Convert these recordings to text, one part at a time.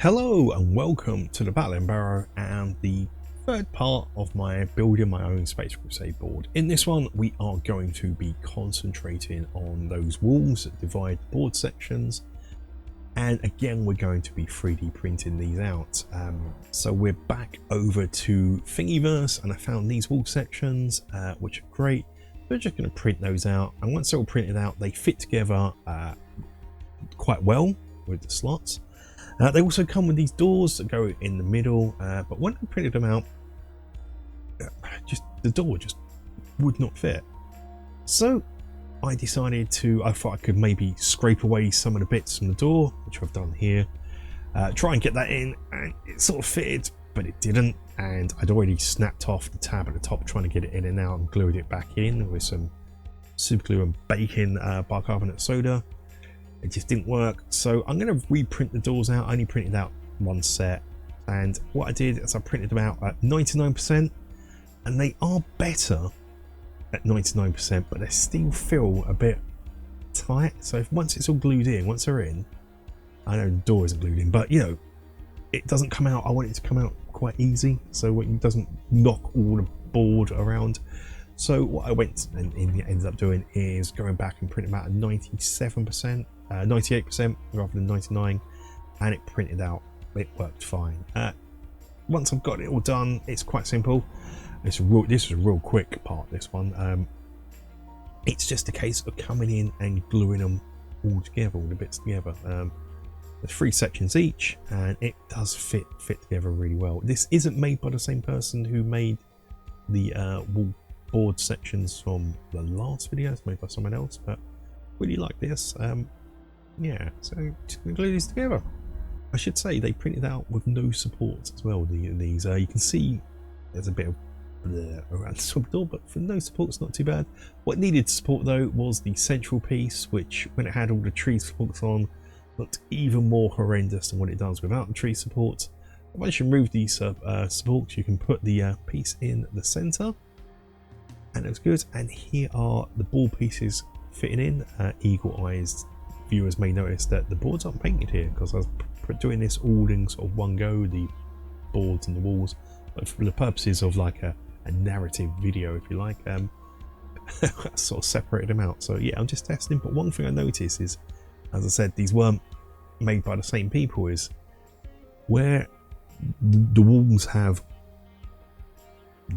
Hello and welcome to the Battle Barrow and the third part of my building my own Space Crusade board. In this one we are going to be concentrating on those walls that divide board sections, and again we're going to be 3D printing these out. So we're back over to Thingiverse and I found these wall sections which are great. We're just going to print those out, and once they're all printed out they fit together quite well with the slots. They also come with these doors that go in the middle, but when I printed them out, the door just would not fit. So I decided I thought I could maybe scrape away some of the bits from the door, which I've done here, try and get that in, and it sort of fitted, but it didn't, and I'd already snapped off the tab at the top trying to get it in and out and glued it back in with some super glue and baking bicarbonate soda. It just didn't work, so I'm going to reprint the doors out. I only printed out one set, and what I did is I printed them out at 99%, and they are better at 99%, but they still feel a bit tight. So once it's all glued in, once they're in, I know the door isn't glued in, but you know, it doesn't come out. I want it to come out quite easy, so it doesn't knock all the board around. So what I went and ended up doing is going back and printing them out at 97%. 98% rather than 99, and it printed out. It worked fine. Once I've got it all done, it's quite simple. This is a real quick part, this one. It's just a case of coming in and gluing them all together, all the bits together. There's 3 sections each, and it does fit together really well. This isn't made by the same person who made the wall board sections from the last video. It's made by someone else, but really like this. Yeah, so just gonna glue these together. I should say they printed out with no support as well. These you can see there's a bit of blur around the top door, but for no support it's not too bad. What needed support though was the central piece, which when it had all the tree supports on looked even more horrendous than what it does without the tree support. Once you remove these supports, you can put the piece in the center, and it was good. And here are the ball pieces fitting in. Eagle-eyed viewers may notice that the boards aren't painted here because I was doing this all in sort of one go, the boards and the walls, but for the purposes of like a narrative video, if you like, I sort of separated them out. So yeah, I'm just testing. But one thing I noticed is, as I said, these weren't made by the same people, is where the walls have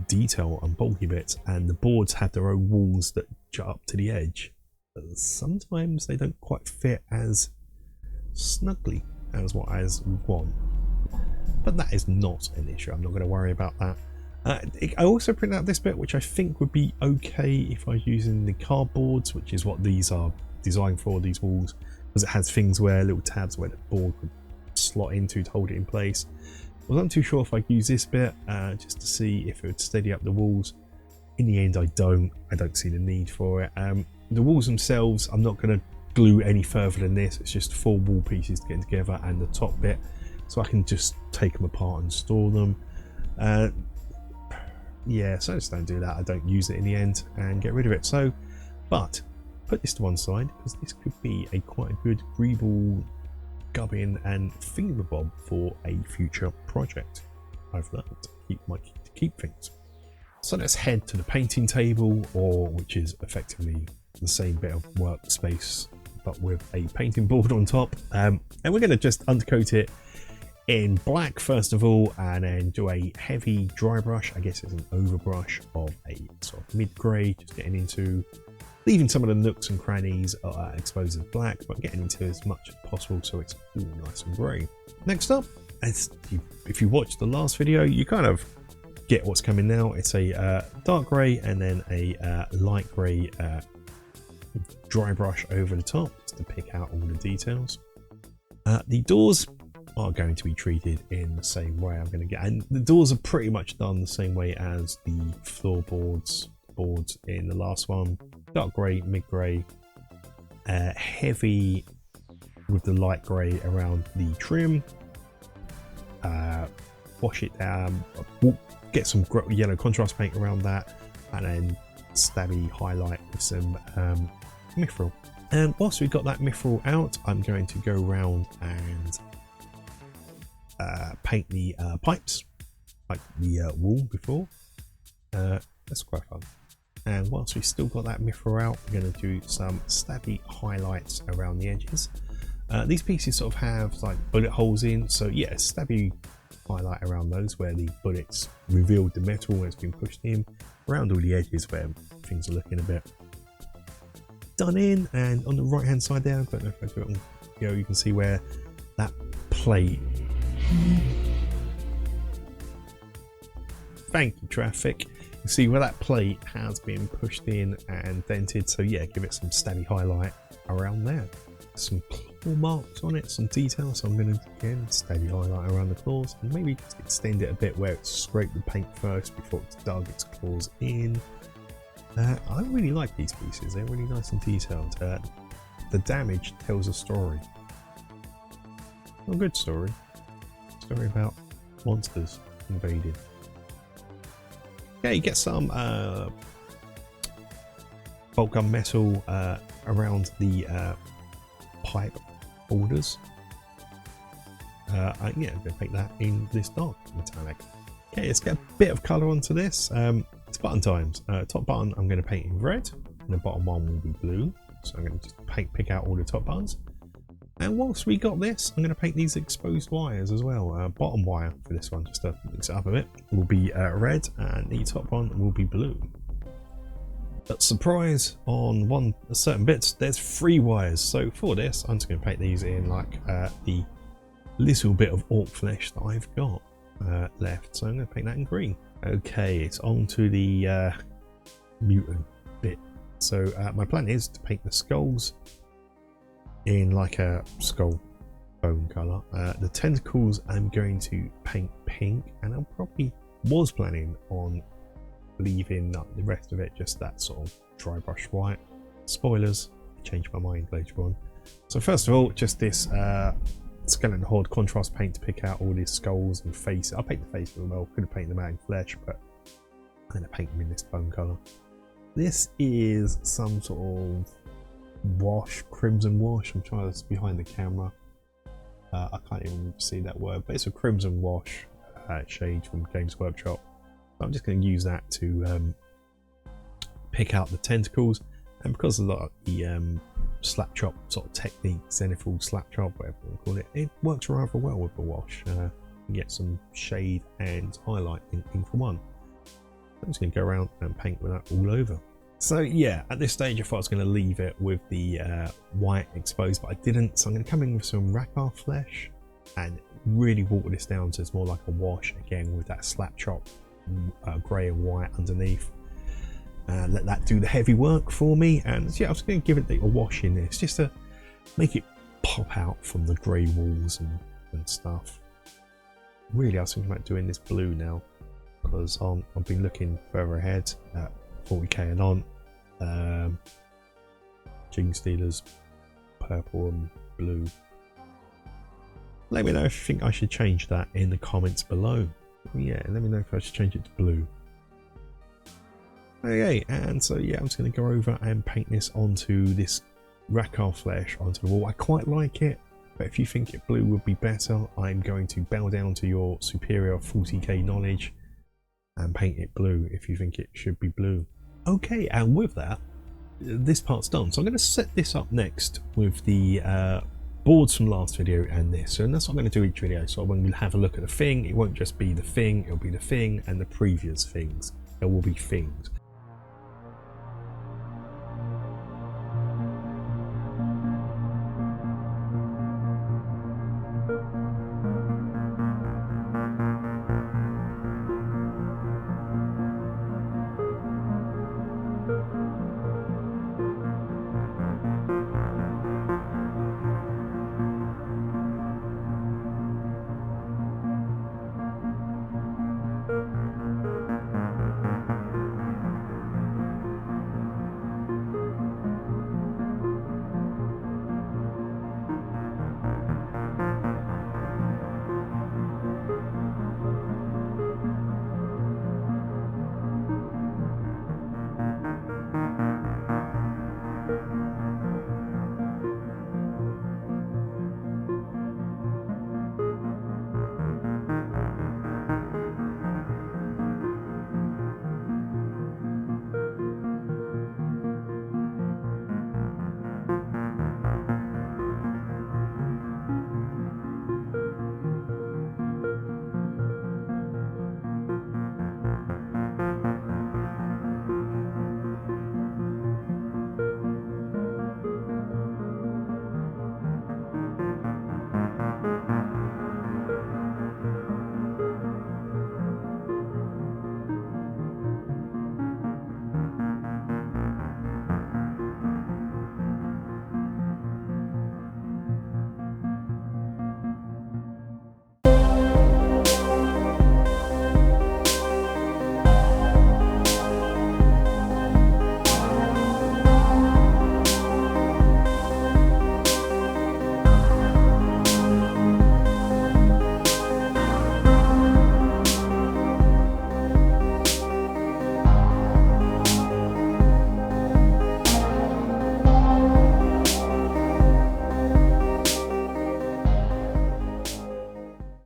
detail and bulky bits and the boards have their own walls that jut up to the edge. Sometimes they don't quite fit as snugly as what I want, but that is not an issue. I'm not going to worry about that. I also printed out this bit, which I think would be okay if I was using the cardboards, which is what these are designed for, these walls, because it has things where little tabs where the board could slot into to hold it in place. I wasn't too sure if I could use this bit just to see if it would steady up the walls. In the end, I don't see the need for it. The walls themselves, I'm not going to glue any further than this. It's just 4 wall pieces to get together and the top bit, so I can just take them apart and store them. Yeah, so I just don't do that. I don't use it in the end and get rid of it. So, but put this to one side because this could be quite a good greeble, gubbin and thingamabob for a future project. I've learned to keep things. So let's head to the painting table, which is effectively the same bit of workspace but with a painting board on top, and we're going to just undercoat it in black first of all, and then do a heavy dry brush. I guess it's an overbrush of a sort of mid-grey, just getting into leaving some of the nooks and crannies exposed as black, but getting into as much as possible so it's all nice and grey. Next up, if you watched the last video, you kind of get what's coming now. It's a dark grey and then a light grey dry brush over the top to pick out all the details. The doors are going to be treated in the same way. And the doors are pretty much done the same way as the floorboards in the last one. Dark grey, mid grey, heavy with the light grey around the trim. Wash it down, get some yellow contrast paint around that, and then stabby highlight with some mithril. And whilst we've got that mithril out, I'm going to go around and paint the pipes like the wall before. That's quite fun. And whilst we've still got that mithril out, we're going to do some stabby highlights around the edges. These pieces sort of have like bullet holes in, so yeah, stabby highlight around those where the bullets revealed the metal when it's been pushed in, around all the edges where things are looking a bit done in. And on the right hand side there, I don't know if I do it on video, you can see where that plate, thank you traffic, you see where that plate has been pushed in and dented, so yeah, give it some stabby highlight around there. Some claw marks on it, some detail, so I'm going to again stabby highlight around the claws and maybe just extend it a bit where it's scraped the paint first before it's dug its claws in. I really like these pieces, they're really nice and detailed. The damage tells a story. A good story. Story about monsters invading. Okay, you get some bolt gun metal around the pipe borders. Yeah, I'm going to paint that in this dark metallic. Okay, let's get a bit of colour onto this. It's button times. Top button I'm going to paint in red, and the bottom one will be blue. So I'm going to just pick out all the top buttons. And whilst we got this, I'm going to paint these exposed wires as well. Bottom wire for this one, just to mix it up a bit, will be red, and the top one will be blue. But surprise, on certain bits, there's 3 wires. So for this, I'm just going to paint these in like the little bit of orc flesh that I've got left. So I'm going to paint that in green. Okay, it's on to the mutant bit. So my plan is to paint the skulls in like a skull bone colour. The tentacles I'm going to paint pink, and I probably was planning on leaving the rest of it just that sort of dry brush white. Spoilers, I changed my mind later on. So first of all, just this skeleton horde contrast paint to pick out all these skulls and faces. I'll paint the face as well, could have painted them out in flesh, but I'm going to paint them in this bone colour. This is some sort of wash, crimson wash. I'm trying this behind the camera. I can't even see that word, but it's a crimson wash shade from Games Workshop. So I'm just going to use that to pick out the tentacles, and because a lot of the slap chop sort of technique, zenithal slap chop, whatever you want to call it, it works rather well with the wash. You get some shade and highlight in for one. I'm just going to go around and paint with that all over. So yeah, at this stage I thought I was going to leave it with the white exposed, but I didn't. So I'm going to come in with some Rakar flesh and really water this down so it's more like a wash, again with that slap chop grey and white underneath. Let that do the heavy work for me, and yeah, I was going to give it a wash in this just to make it pop out from the grey walls and stuff. Really, I was thinking about doing this blue now because I've been looking further ahead at 40k and on. Jing Stealers, purple and blue. Let me know if you think I should change that in the comments below. Yeah, let me know if I should change it to blue. Okay, and so yeah, I'm just going to go over and paint this onto this Rakar flesh onto the wall. I quite like it, but if you think it blue would be better, I'm going to bow down to your superior 40k knowledge and paint it blue if you think it should be blue. Okay, and with that, this part's done. So I'm going to set this up next with the boards from last video and this, and that's what I'm going to do each video. So when we have a look at the thing, it won't just be the thing, it'll be the thing and the previous things. There will be things.